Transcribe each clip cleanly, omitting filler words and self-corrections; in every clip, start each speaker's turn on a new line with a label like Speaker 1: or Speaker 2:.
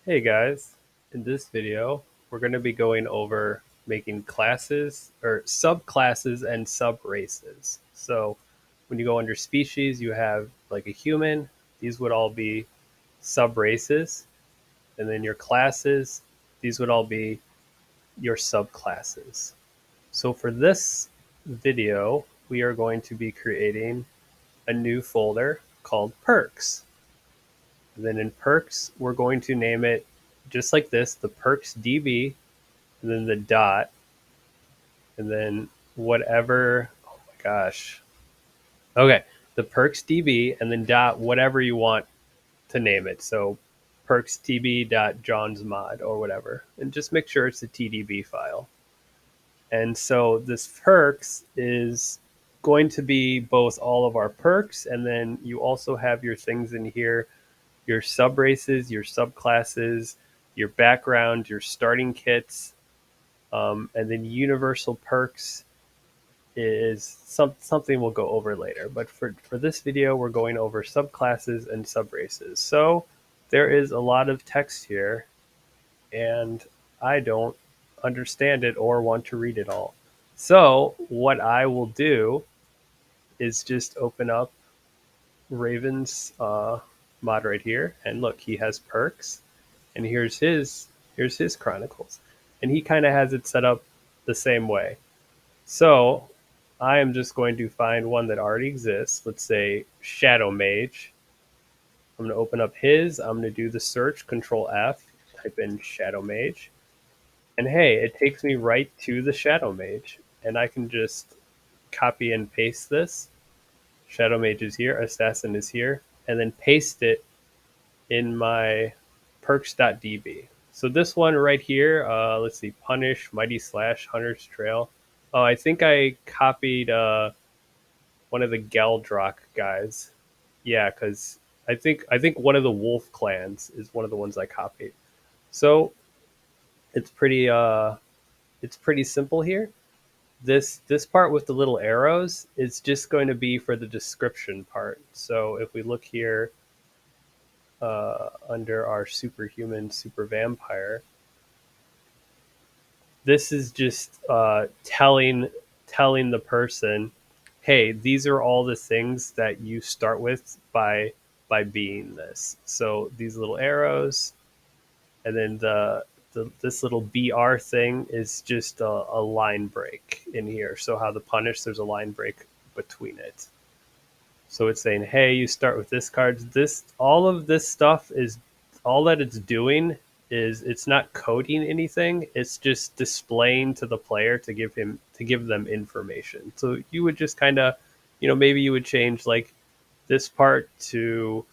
Speaker 1: Hey guys, in this video, we're going to be going over making classes or subclasses and subraces. So when you go under species, you have like a human, these would all be subraces, and then your classes, these would all be your subclasses. So for this video, we are going to be creating a new folder called perks. And then in perks, we're going to name it just like this, the perks DB, and then the dot, and then whatever. Oh my gosh. Okay, the perks DB, and then dot whatever you want to name it. So perks tb dot John's mod or whatever, and just make sure it's a TDB file. And so this perks is going to be both all of our perks, and then you also have your things in here, your subraces, your subclasses, your background, your starting kits, and then universal perks is something we'll go over later. But for this video, we're going over subclasses and subraces. So there is a lot of text here, and I don't understand it or want to read it all. So what I will do is just open up Raven's mod right here, and look, he has perks, and here's his Chronicles, and he kind of has it set up the same way. So I am just going to find one that already exists. Let's say Shadow Mage. I'm going to open up his. I'm going to do the search, Control F, type in Shadow Mage, and hey, it takes me right to the Shadow Mage, and I can just copy and paste this. Shadow Mage is here, Assassin is here, and then paste it in my perks.db. So this one right here, let's see, Punish, Mighty Slash, Hunter's Trail. Oh, I think I copied one of the Geldrock guys. Yeah, because I think one of the Wolf clans is one of the ones I copied. So it's pretty simple here. This part with the little arrows is just going to be for the description part. So if we look here under our superhuman super vampire, this is just telling the person, hey, these are all the things that you start with by being this. So these little arrows, and then this little BR thing is just a line break in here. So how the punish, there's a line break between it. So it's saying, hey, you start with this card. This all of this stuff is all that it's doing is it's not coding anything. It's just displaying to the player to give them information. So you would just kind of, maybe you would change like this part to,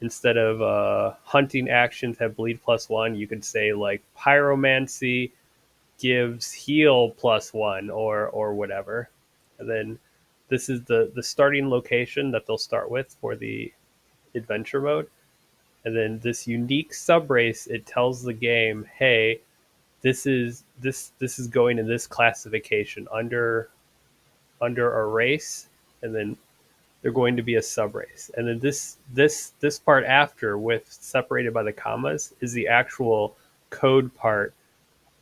Speaker 1: instead of hunting actions have bleed +1, you could say like pyromancy gives heal +1 or whatever. And then this is the starting location that they'll start with for the adventure mode. And then this unique subrace, it tells the game, hey, this is going in this classification under a race, and then they're going to be a subrace. And then this part after, with separated by the commas, is the actual code part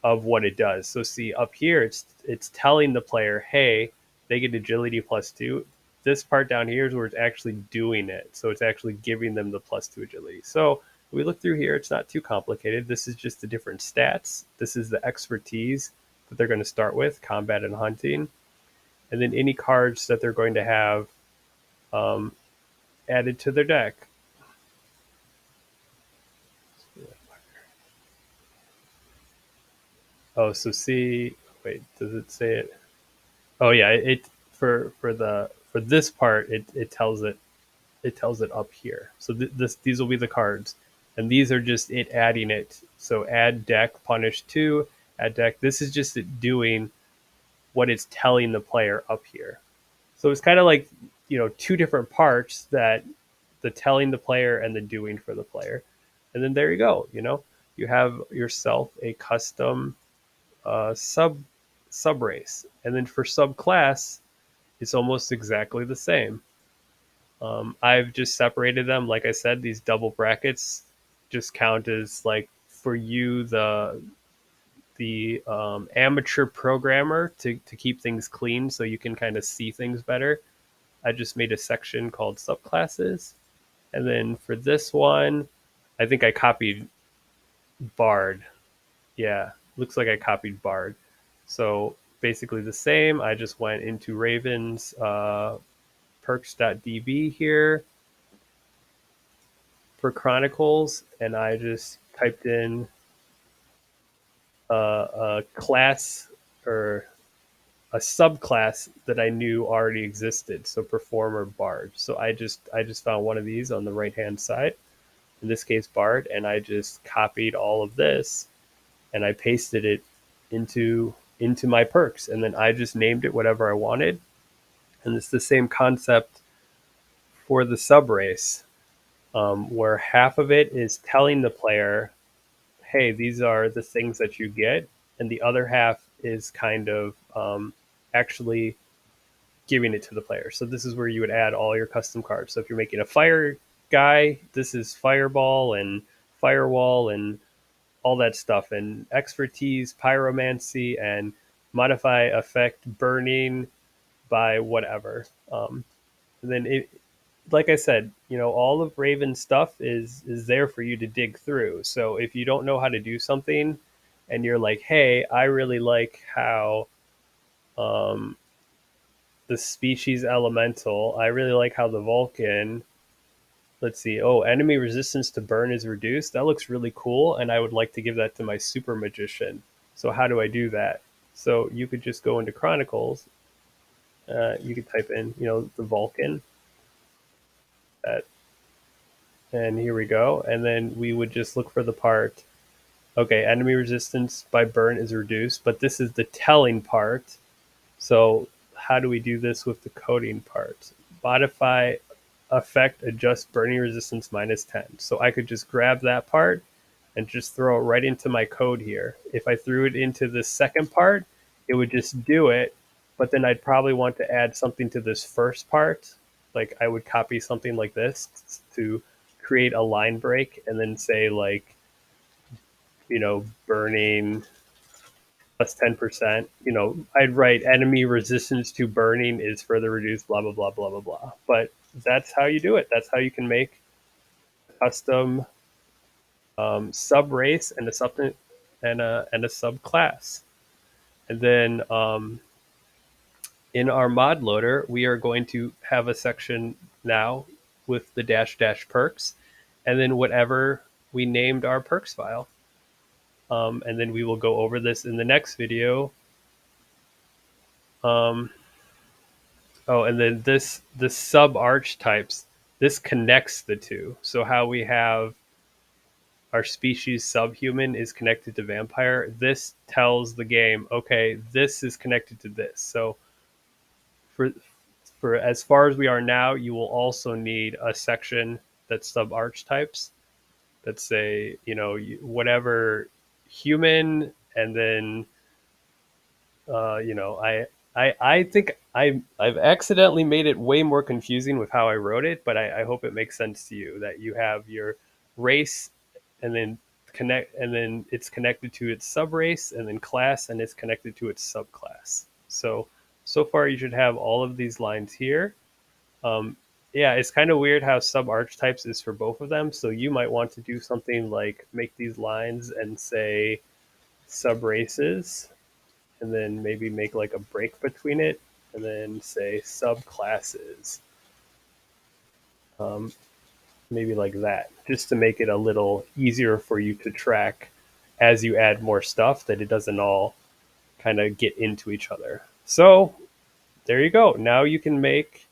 Speaker 1: of what it does. So see up here, it's telling the player, hey, they get agility +2. This part down here is where it's actually doing it. So it's actually giving them the +2 agility. So if we look through here, it's not too complicated. This is just the different stats. This is the expertise that they're going to start with, combat and hunting. And then any cards that they're going to have um, added to their deck. Oh, so see, wait, does it say it? Oh yeah, it for this part, it tells it up here. So these will be the cards, and these are just it adding it. So add deck, punish 2, add deck. This is just it doing what it's telling the player up here. So it's kind of like, two different parts, that the telling the player and the doing for the player. And then there you go. You have yourself a custom subrace, and then for subclass, it's almost exactly the same. I've just separated them. Like I said, these double brackets just count as like for you, the amateur programmer, to keep things clean so you can kind of see things better, I just made a section called subclasses. And then for this one, I think I copied Bard. Yeah, looks like I copied Bard. So basically the same. I just went into Raven's perks.db here for Chronicles, and I just typed in a class or a subclass that I knew already existed. So Performer Bard. So I just found one of these on the right hand side. In this case, Bard, and I just copied all of this and I pasted it into my perks, and then I just named it whatever I wanted. And it's the same concept for the sub race, where half of it is telling the player, "Hey, these are the things that you get," and the other half is kind of actually giving it to the player. So this is where you would add all your custom cards. So if you're making a fire guy, this is fireball and firewall and all that stuff, and expertise, pyromancy, and modify effect burning by whatever. And then it, like I said, all of Raven's stuff is there for you to dig through. So if you don't know how to do something, and you're like, hey, I really like how um, the species elemental, I really like how the Vulcan. Let's see. Oh, enemy resistance to burn is reduced. That looks really cool, and I would like to give that to my super magician. So how do I do that? So you could just go into Chronicles. You could type in, the Vulcan. That, and here we go. And then we would just look for the part. Okay, enemy resistance by burn is reduced, but this is the telling part. So how do we do this with the coding part? Modify effect adjust burning resistance -10. So I could just grab that part and just throw it right into my code here. If I threw it into the second part, it would just do it, but then I'd probably want to add something to this first part. Like I would copy something like this to create a line break and then say like, burning plus 10%. I'd write enemy resistance to burning is further reduced, blah, blah, blah, blah, blah, blah. But that's how you do it. That's how you can make custom sub race and a sub and a subclass. And then in our mod loader, we are going to have a section now with the dash dash perks, and then whatever we named our perks file. And then we will go over this in the next video. Oh, and then the sub archetypes. This connects the two. So how we have our species subhuman is connected to vampire. This tells the game, okay, this is connected to this. So for as far as we are now, you will also need a section that's sub archetypes that say, whatever human, and then I think I've accidentally made it way more confusing with how I wrote it, but I hope it makes sense to you that you have your race, and then it's connected to its subrace, and then class, and it's connected to its subclass. So far you should have all of these lines here. Yeah, it's kind of weird how sub archetypes is for both of them. So you might want to do something like make these lines and say sub races, and then maybe make like a break between it, and then say subclasses. Maybe like that, just to make it a little easier for you to track as you add more stuff, that it doesn't all kind of get into each other. So there you go. Now you can make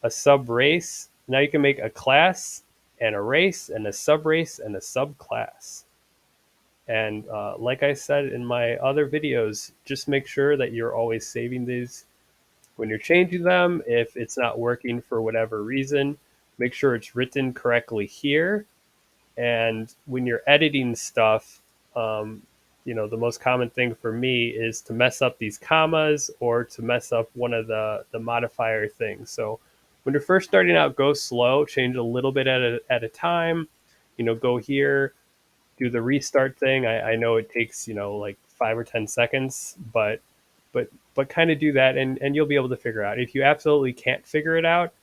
Speaker 1: a sub race. Now you can make a class and a race and a sub race and a subclass. And like I said in my other videos, just make sure that you're always saving these when you're changing them. If it's not working for whatever reason, make sure it's written correctly here. And when you're editing stuff, the most common thing for me is to mess up these commas or to mess up one of the modifier things. So when you're first starting out, go slow, change a little bit at a time. Go here, do the restart thing. I know it takes, like 5 or 10 seconds, but kind of do that, and you'll be able to figure out. If you absolutely can't figure it out,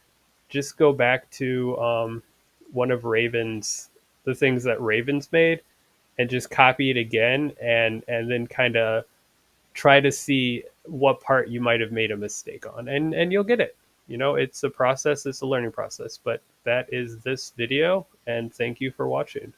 Speaker 1: just go back to one of Raven's the things that Raven's made, and just copy it again, and then kind of try to see what part you might have made a mistake on, and you'll get it. It's a process, it's a learning process. But that is this video, and thank you for watching.